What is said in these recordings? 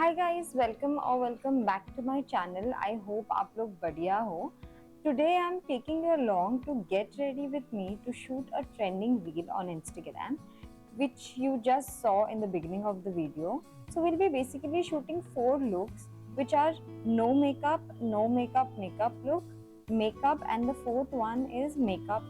Hi guys, welcome back to my channel. I hope आप लोग बढ़िया हो. Today I'm taking you along to get ready with me to shoot a trending reel on Instagram, which you just saw in the beginning of the video. So we'll be basically shooting 4 looks, which are no makeup look, makeup, and the fourth one is makeup.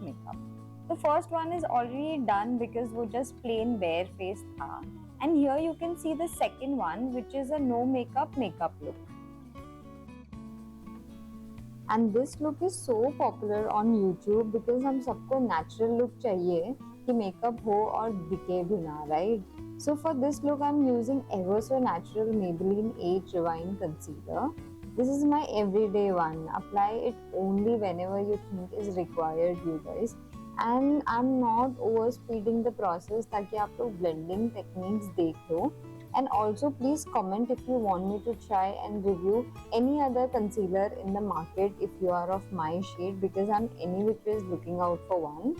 The first one is already done because वो just plain bare face था. And here you can see the second one, which is a no makeup look. And this look is so popular on YouTube because हम सबको natural look चाहिए कि makeup हो और दिखे भी ना, right? So for this look I'm using ever so natural Maybelline Age Rewind Concealer. This is my everyday one. Apply it only whenever you think is required, you guys. And I'm not over speeding the process ताकि आप लोग blending techniques देख लो. And also please comment if you want me to try and review any other concealer in the market if you are of my shade, because I'm anyways looking out for one.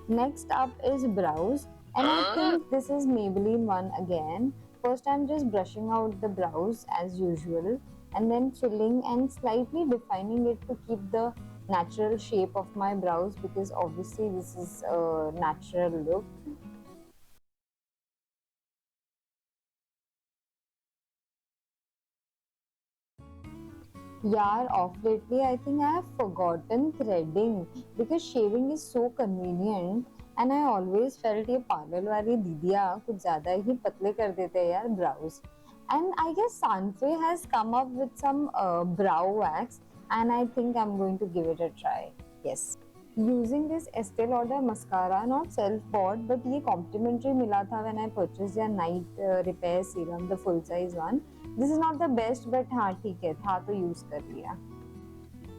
Next up is brows, and I think this is Maybelline one again. First I'm just brushing out the brows as usual and then filling and slightly defining it to keep the natural shape of my brows, because obviously this is a natural look. Yeah, off lately I think I have forgotten threading because shaving is so convenient, and I always felt ये parlour वाली दीदियाँ कुछ ज़्यादा ही पतले कर देते हैं यार brows. And I guess Sanfe has come up with some brow wax, and I think I'm going to give it a try. Yes. Using this Estee Lauder mascara, not self bought, but ये complimentary मिला था when I purchased their night repair serum, the full size one. This is not the best, but हाँ ठीक है, था तो use कर लिया.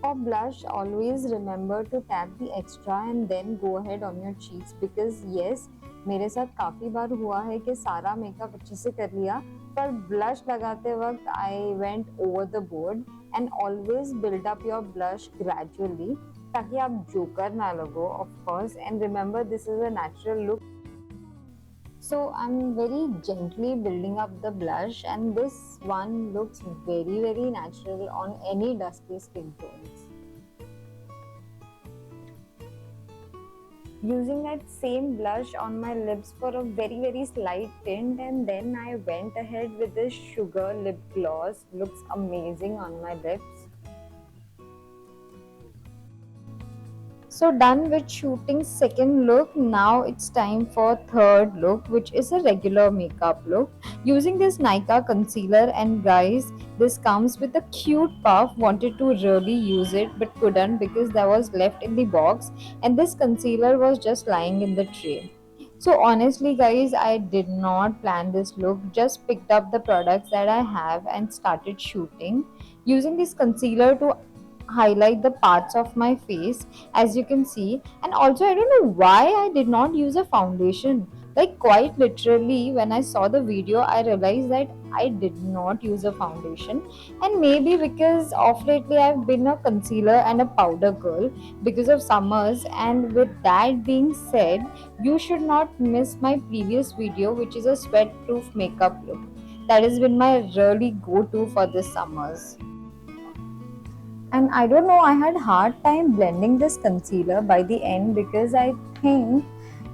For blush, always remember to tap the extra and then go ahead on your cheeks, because yes, मेरे साथ काफ़ी बार हुआ है कि सारा मेकअप अच्छे से कर लिया पर ब्लश लगाते वक्त I went over the board. And always build up your blush gradually ताकि आप जोकर ना लगो, of course. And remember, this is a natural look. So I'm very gently building up the blush, and this one looks very natural on any dusky skin tones. Using that same blush on my lips for a very slight tint, and then I went ahead with this sugar lip gloss. Looks amazing on my lips. So done with shooting second look, now it's time for third look, which is a regular makeup look. Using this Nykaa concealer, and guys, this comes with a cute puff. Wanted to really use it but couldn't because that was left in the box, and this concealer was just lying in the tray. So honestly guys, I did not plan this look, just picked up the products that I have and started shooting. Using this concealer to highlight the parts of my face, as you can see. And also I don't know why I did not use a foundation. Like quite literally, when I saw the video I realized that I did not use a foundation. And maybe because of lately I've been a concealer and a powder girl because of summers. And with that being said, you should not miss my previous video, which is a sweat proof makeup look. That has been my really go-to for this summers. And I don't know, I had hard time blending this concealer by the end, because I think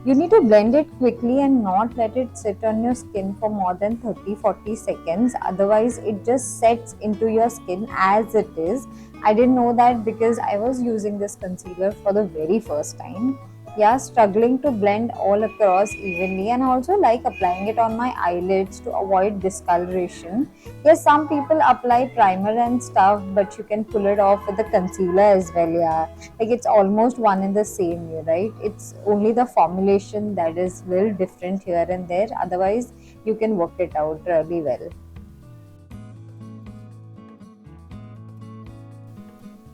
you need to blend it quickly and not let it sit on your skin for more than 30-40 seconds, otherwise it just sets into your skin as it is. I didn't know that because I was using this concealer for the very first time. Yeah, struggling to blend all across evenly, and also like applying it on my eyelids to avoid discoloration. Yes, some people apply primer and stuff, but you can pull it off with the concealer as well. Yeah, like it's almost one in the same way, right? It's only the formulation that is little different here and there. Otherwise, you can work it out really well.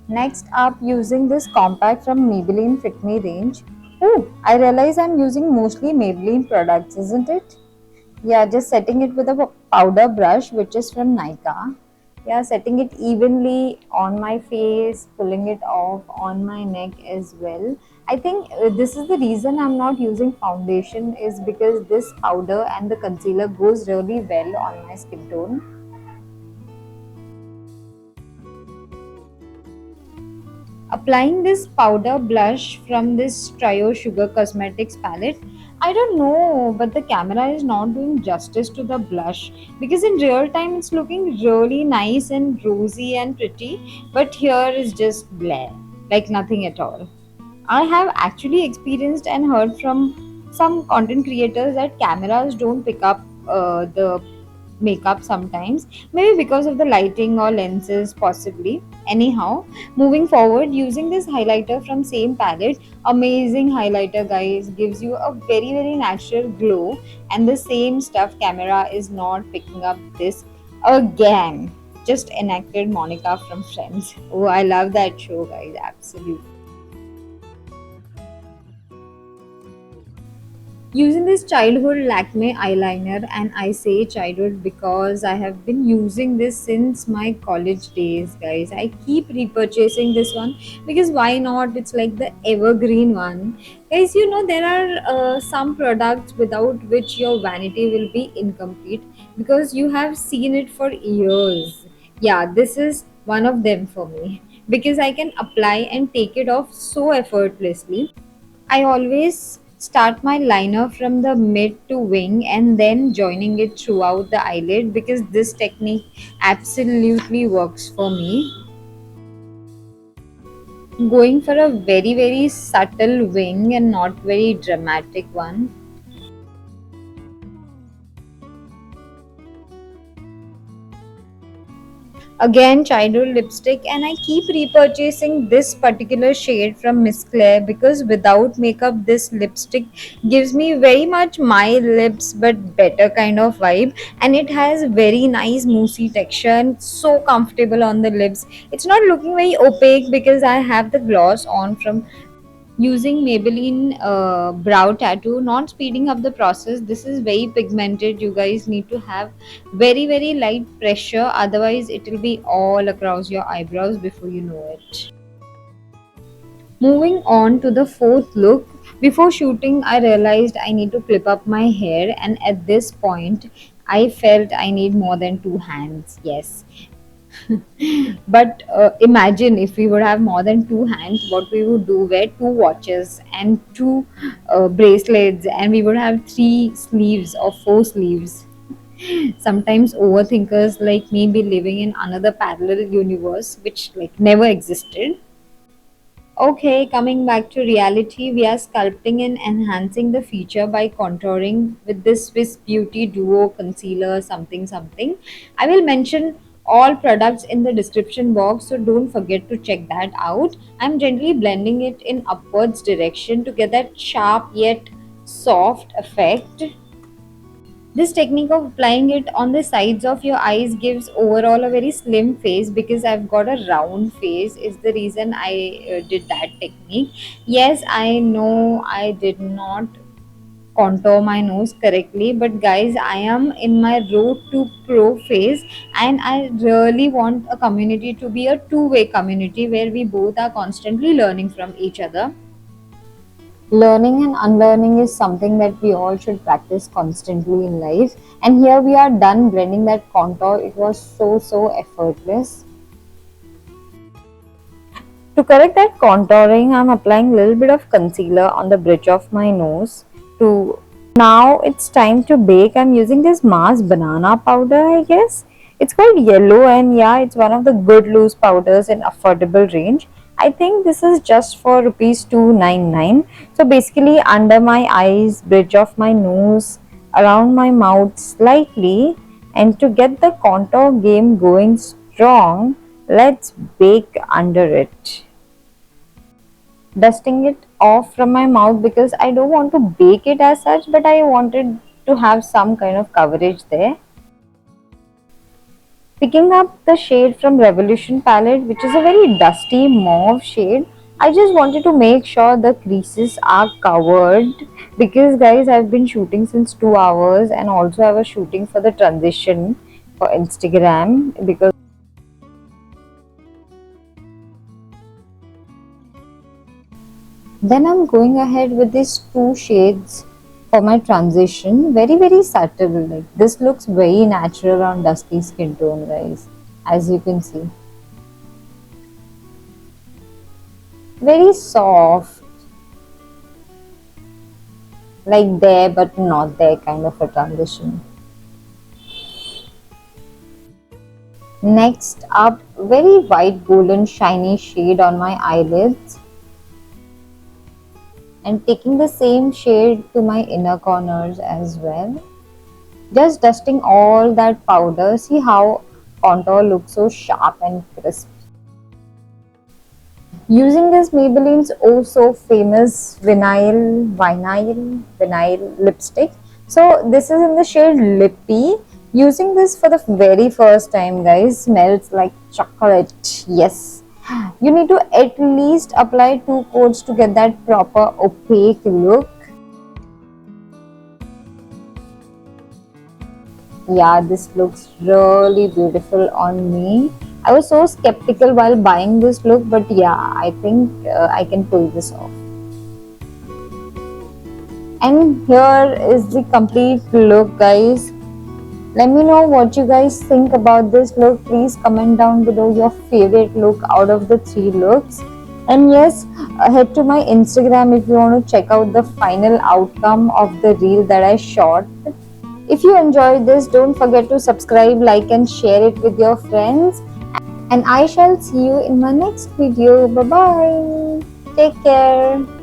Next up, using this compact from Maybelline Fit Me range. Oh, I realize I'm using mostly Maybelline products, isn't it? Yeah, just setting it with a powder brush, which is from Nykaa. Yeah, setting it evenly on my face, pulling it off on my neck as well. I think this is the reason I'm not using foundation, is because this powder and the concealer goes really well on my skin tone. Applying this powder blush from this Trio Sugar Cosmetics palette. I don't know, but the camera is not doing justice to the blush because in real time it's looking really nice and rosy and pretty, but here is just blah, like nothing at all. I have actually experienced and heard from some content creators that cameras don't pick up the makeup sometimes, maybe because of the lighting or lenses, possibly. Anyhow, moving forward, using this highlighter from same palette, amazing highlighter, guys, gives you a very natural glow, and the same stuff camera is not picking up this again. Just enacted Monica from Friends. Oh, I love that show, guys, absolutely. Using this childhood Lakme eyeliner, and I say childhood because I have been using this since my college days, guys. I keep repurchasing this one because why not? It's like the evergreen one, guys. There are some products without which your vanity will be incomplete because you have seen it for years. Yeah, this is one of them for me because I can apply and take it off so effortlessly. I always start my liner from the mid to wing and then joining it throughout the eyelid because this technique absolutely works for me. Going for a very subtle wing and not very dramatic one. Again, childhood lipstick, and I keep repurchasing this particular shade from Miss Claire because without makeup, this lipstick gives me very much my lips but better kind of vibe, and it has very nice moussey texture and so comfortable on the lips. It's not looking very opaque because I have the gloss on from using Maybelline brow tattoo, not speeding up the process. This is very pigmented. You guys need to have very light pressure, otherwise it will be all across your eyebrows before you know it. Moving on to the fourth look. Before shooting, I realized I need to clip up my hair, and at this point, I felt I need more than two hands. Yes, but imagine if we would have more than two hands, what we would do: wear two watches and two bracelets, and we would have three sleeves or four sleeves. Sometimes overthinkers like me be living in another parallel universe which like never existed. Okay, coming back to reality, we are sculpting and enhancing the feature by contouring with this Swiss Beauty Duo Concealer something something. I will mention all products in the description box, so don't forget to check that out. I'm gently blending it in upwards direction to get that sharp yet soft effect. This technique of applying it on the sides of your eyes gives overall a very slim face because I've got a round face is the reason I did that technique. Yes, I know I did not contour my nose correctly, but guys, I am in my road to pro phase, and I really want a community to be a two-way community where we both are constantly learning from each other. Learning and unlearning is something that we all should practice constantly in life. And here we are done blending that contour. It was so effortless. To correct that contouring, I'm applying a little bit of concealer on the bridge of my nose. To now it's time to bake. I'm using this Mars banana powder, I guess. It's called yellow, and yeah, it's one of the good loose powders in affordable range. I think this is just for rupees 299. So basically under my eyes, bridge of my nose, around my mouth slightly, and to get the contour game going strong, let's bake under it. Dusting it off from my mouth because I don't want to bake it as such, but I wanted to have some kind of coverage there. Picking up the shade from Revolution palette, which is a very dusty mauve shade. I just wanted to make sure the creases are covered because guys, I've been shooting since 2 hours, and also I was shooting for the transition for Instagram because then I'm going ahead with these two shades for my transition. Very subtle. Like this looks very natural on dusky skin tone, guys, as you can see. very soft, like there but not there kind of a transition. Next up, very white golden shiny shade on my eyelids, and taking the same shade to my inner corners as well. Just dusting all that powder. See how contour looks so sharp and crisp. Using this Maybelline's oh so famous vinyl lipstick. So this is in the shade Lippy. Using this for the very first time, guys. Smells like chocolate. Yes. You need to at least apply 2 coats to get that proper opaque look. Yeah, this looks really beautiful on me. I was so skeptical while buying this look, but yeah, I think I can pull this off. And here is the complete look, guys. Let me know what you guys think about this look. Please comment down below your favorite look out of the 3 looks. And yes, head to my Instagram if you want to check out the final outcome of the reel that I shot. If you enjoyed this, don't forget to subscribe, like, and share it with your friends. And I shall see you in my next video. Bye bye. Take care.